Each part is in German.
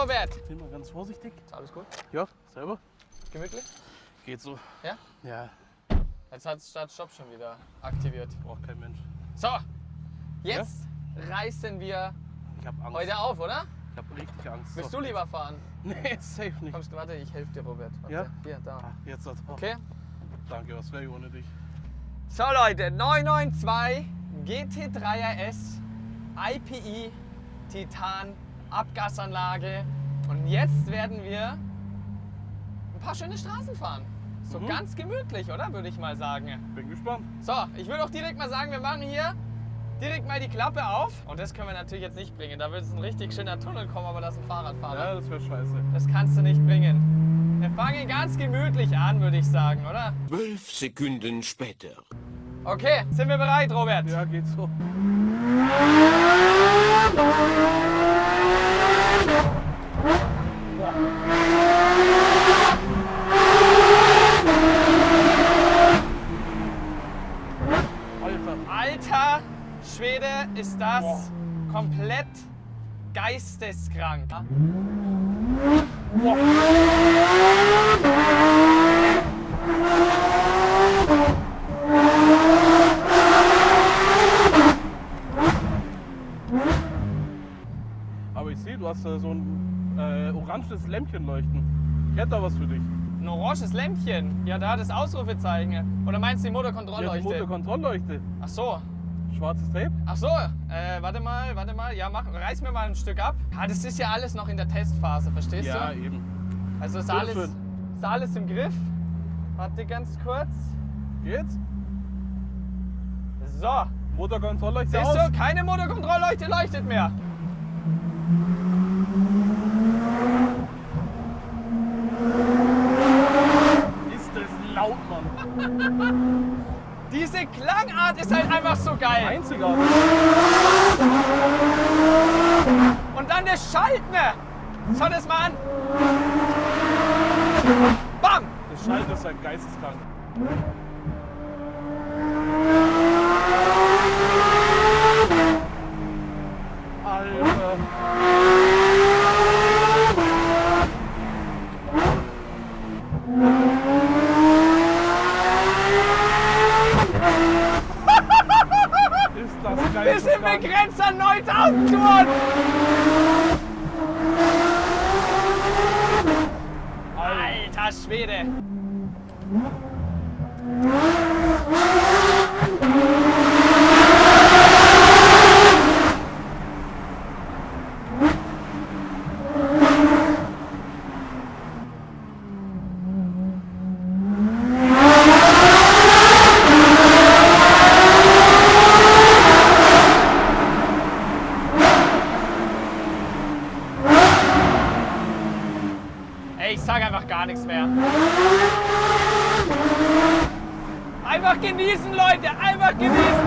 Robert. Ich bin mal ganz vorsichtig. Ist alles gut? Ja, selber? Gemütlich? Geht so. Ja? Ja, Jetzt hat Start-Stopp schon wieder aktiviert. braucht kein Mensch. So, jetzt reißen wir Ich hab Angst. heute auf, oder? Ich hab richtig Angst. Willst du lieber fahren? Nee, safe nicht. Kommst du, warte, ich helfe dir, Robert. Warte. Ja? Hier, da. Ah, jetzt das. Oh, Okay? danke, was wäre ich ohne dich? So Leute, 992 GT3 RS IPI Titan Abgasanlage und jetzt werden wir ein paar schöne Straßen fahren. So ganz gemütlich, oder? Würde ich mal sagen. Bin gespannt. So, ich würde auch direkt mal sagen, wir machen hier direkt mal die Klappe auf. Und das können wir natürlich jetzt nicht bringen. Da wird es ein richtig schöner Tunnel kommen, aber da ist ein Fahrradfahrer. Ja, das wäre scheiße. Das kannst du nicht bringen. Wir fangen ganz gemütlich an, würde ich sagen, oder? 12 Sekunden später. Okay, sind wir bereit, Robert? Ja, geht so. Alter. Alter Schwede, ist das komplett geisteskrank. Aber ich sehe, du hast da so ein oranges Lämpchen leuchten. Ich hätte da was für dich. Ein oranges Lämpchen. Ja, da das Ausrufezeichen. Oder meinst du die Ja, die Motorkontrollleuchte? Motorkontrollleuchte. Ach so. Schwarzes Tape. Ach so. Warte mal. Ja, reiß mir mal ein Stück ab. Ja, das ist ja alles noch in der Testphase, verstehst Ja, du? eben. Also ist Bitteschön. alles im Griff. Warte ganz kurz. Geht's? So. Motorkontrollleuchte Siehst aus. du, keine Motorkontrollleuchte leuchtet mehr. Ist das laut, Mann. Diese Klangart ist halt einfach so geil. Einzigartig. Und dann der Schalter. Schau das mal an. Bam! Das Schalter ist halt geisteskrank. Alter. Ist das Wir sind geisteskrank. begrenzt an 9000 Touren. Alter Schwede. Ey, ich sag einfach gar nichts mehr. Einfach genießen, Leute, einfach genießen.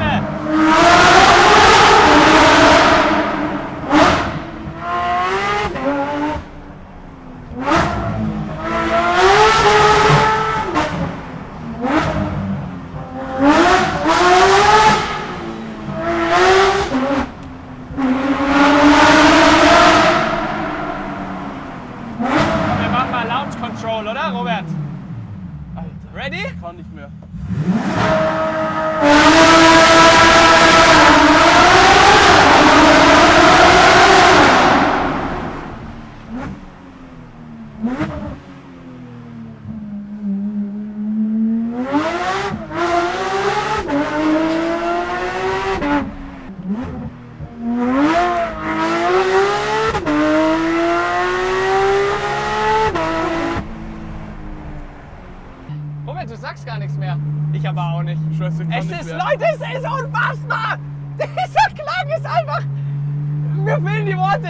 Wir machen mal Launch Control, oder, Robert? Alter. Ready? Ich kann nicht mehr. Robert, du sagst gar nichts mehr. Ich aber auch nicht. Scheiße, ich kann Es nicht ist, mehr. Leute, es ist unfassbar! Dieser Klang ist einfach. Mir fehlen die Worte.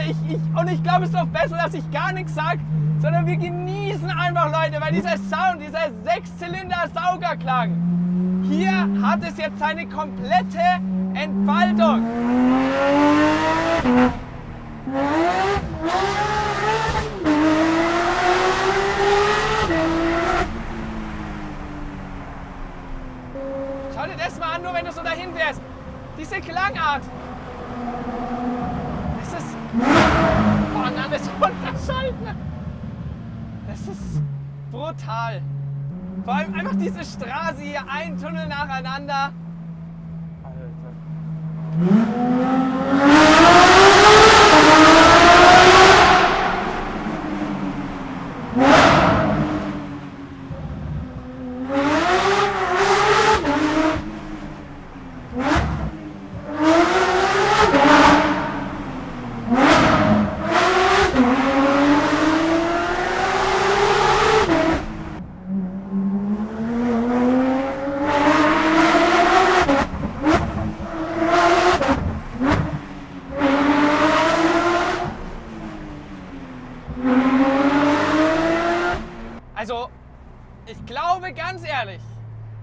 Und ich glaube, es ist doch besser, dass ich gar nichts sage, sondern wir genießen einfach, Leute, weil dieser Sound, dieser Sechszylinder-Saugerklang, hier hat es jetzt seine komplette Entfaltung. Schau dir das mal an, nur wenn du so dahin wärst. Diese Klangart. Das ist... Oh, Oh, und dann ist runterschalten. Das ist brutal. Vor allem einfach diese Straße hier, ein Tunnel nacheinander. Alter. Also, ich glaube ganz ehrlich,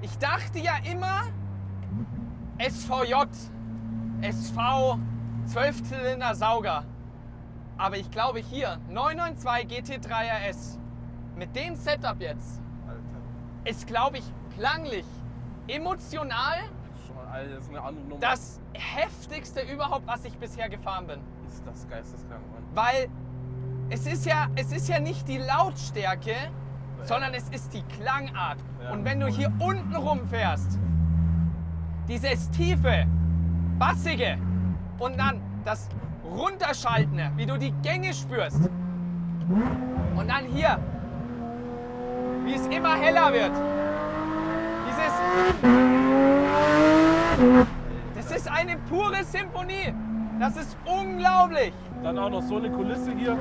ich dachte ja immer, SVJ, SV, 12-Zylinder Sauger. Aber ich glaube hier, 992 GT3 RS, mit dem Setup jetzt, Alter. ist, glaube ich, klanglich, emotional Alter, das ist eine andere Nummer. das heftigste überhaupt, was ich bisher gefahren bin. Ist das geisteskrank, Mann. Weil es ist ja nicht die Lautstärke, sondern es ist die Klangart. Ja, und wenn du voll. hier unten rumfährst, dieses tiefe, bassige und dann das Runterschaltende, wie du die Gänge spürst. Und dann hier, wie es immer heller wird. Das ist eine pure Symphonie. Das ist unglaublich. Dann auch noch so eine Kulisse hier.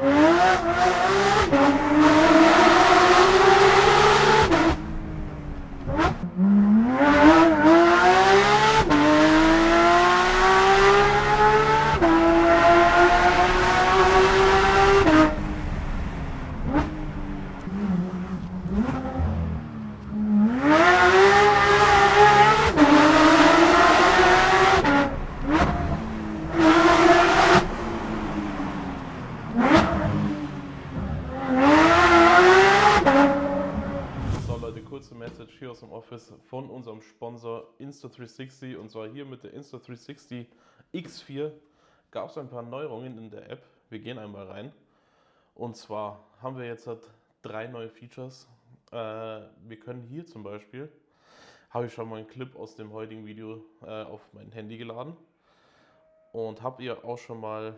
So Leute, kurze Message hier aus dem Office von unserem Sponsor Insta360, und zwar hier mit der Insta360 X4 gab es ein paar Neuerungen in der App. Wir gehen einmal rein, und zwar haben wir jetzt 3 neue Features. Wir können hier zum Beispiel, habe ich schon mal einen Clip aus dem heutigen Video auf mein Handy geladen, und habt ihr auch schon mal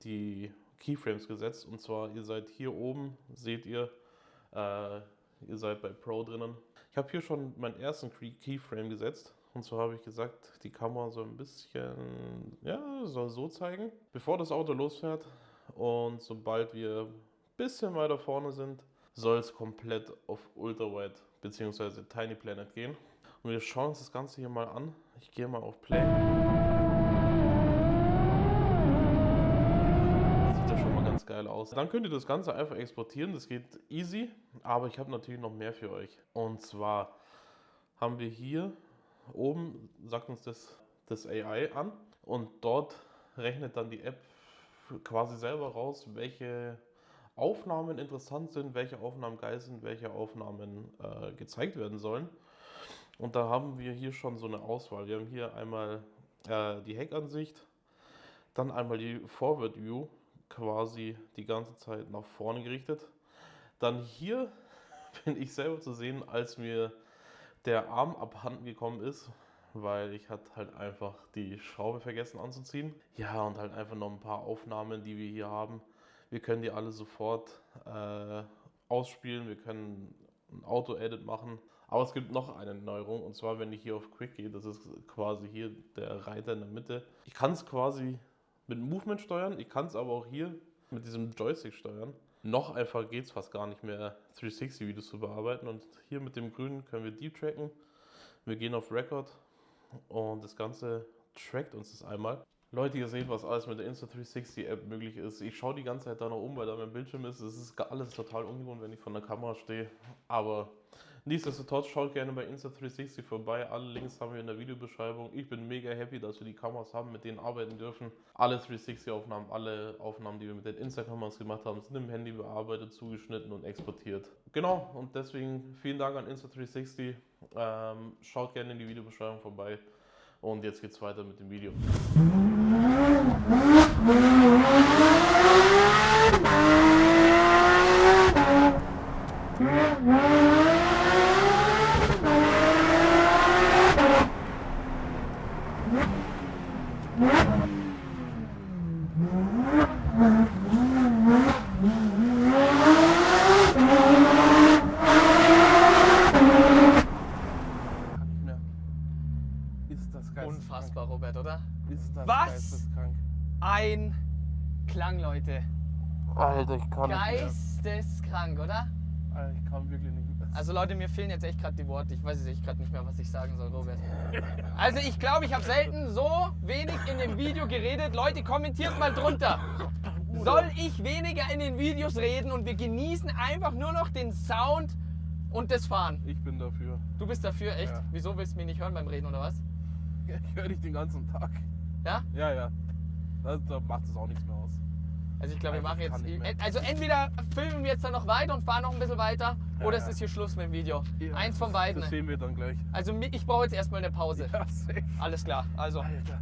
die Keyframes gesetzt, und zwar ihr seid hier oben, seht ihr, ihr seid bei Pro drinnen. Ich habe hier schon meinen ersten Keyframe gesetzt, und zwar habe ich gesagt, die Kamera soll ein bisschen, ja, soll so zeigen, bevor das Auto losfährt, und sobald wir ein bisschen weiter vorne sind, soll es komplett auf Ultrawide bzw. Tiny Planet gehen. Und wir schauen uns das Ganze hier mal an. Ich gehe mal auf Play. Sieht ja schon mal ganz geil aus. Dann könnt ihr das Ganze einfach exportieren. Das geht easy, aber ich habe natürlich noch mehr für euch. Und zwar haben wir hier oben, sagt uns das AI an, und dort rechnet dann die App quasi selber raus, welche Aufnahmen interessant sind, welche Aufnahmen geil sind, welche Aufnahmen gezeigt werden sollen. Und da haben wir hier schon so eine Auswahl. Wir haben hier einmal die Heckansicht, dann einmal die Forward View, quasi die ganze Zeit nach vorne gerichtet. Dann hier bin ich selber zu sehen, als mir der Arm abhanden gekommen ist, weil ich hatte halt einfach die Schraube vergessen anzuziehen. Ja, und halt einfach noch ein paar Aufnahmen, die wir hier haben. Wir können die alle sofort ausspielen, wir können ein Auto-Edit machen. Aber es gibt noch eine Neuerung, und zwar, wenn ich hier auf Quick gehe, das ist quasi hier der Reiter in der Mitte. Ich kann es quasi mit Movement steuern, ich kann es aber auch hier mit diesem Joystick steuern. Noch einfacher geht es fast gar nicht mehr, 360-Videos zu bearbeiten. Und hier mit dem Grünen können wir Deep tracken. Wir gehen auf Record und das Ganze trackt uns das einmal. Leute, ihr seht, was alles mit der Insta360-App möglich ist. Ich schaue die ganze Zeit da noch weil da mein Bildschirm ist. Es ist alles total ungewohnt, wenn ich vor der Kamera stehe. Aber nichtsdestotrotz, schaut gerne bei Insta360 vorbei. Alle Links haben wir in der Videobeschreibung. Ich bin mega happy, dass wir die Kameras haben, mit denen arbeiten dürfen. Alle 360-Aufnahmen, alle Aufnahmen, die wir mit den Insta-Kameras gemacht haben, sind im Handy bearbeitet, zugeschnitten und exportiert. Genau, und deswegen vielen Dank an Insta360. Schaut gerne in die Videobeschreibung vorbei. Und jetzt geht's weiter mit dem Video. ein Klang, Leute. Alter, ich kann Geisteskrank, oder? Alter, ich kann wirklich nicht mehr. Also Leute, mir fehlen jetzt echt gerade die Worte. Ich weiß jetzt echt gerade nicht mehr, was ich sagen soll, Robert. Also ich glaube, ich habe selten so wenig in dem Video geredet. Leute, kommentiert mal drunter. Soll ich weniger in den Videos reden und wir genießen einfach nur noch den Sound und das Fahren? Ich bin dafür. Du bist dafür, echt? Ja. Wieso willst du mich nicht hören beim Reden oder was? Ich höre dich den ganzen Tag. Ja? Ja. Da macht es auch nichts mehr aus. Also ich glaube, wir Also machen ich kann nicht mehr. jetzt... Also entweder filmen wir jetzt dann noch weiter und fahren noch ein bisschen weiter oder es ja. ist hier Schluss mit dem Video. Ja, Eins von beiden. Das sehen wir dann gleich. Also ich brauche jetzt erstmal eine Pause. Ja, safe. Alles klar, also... Alter.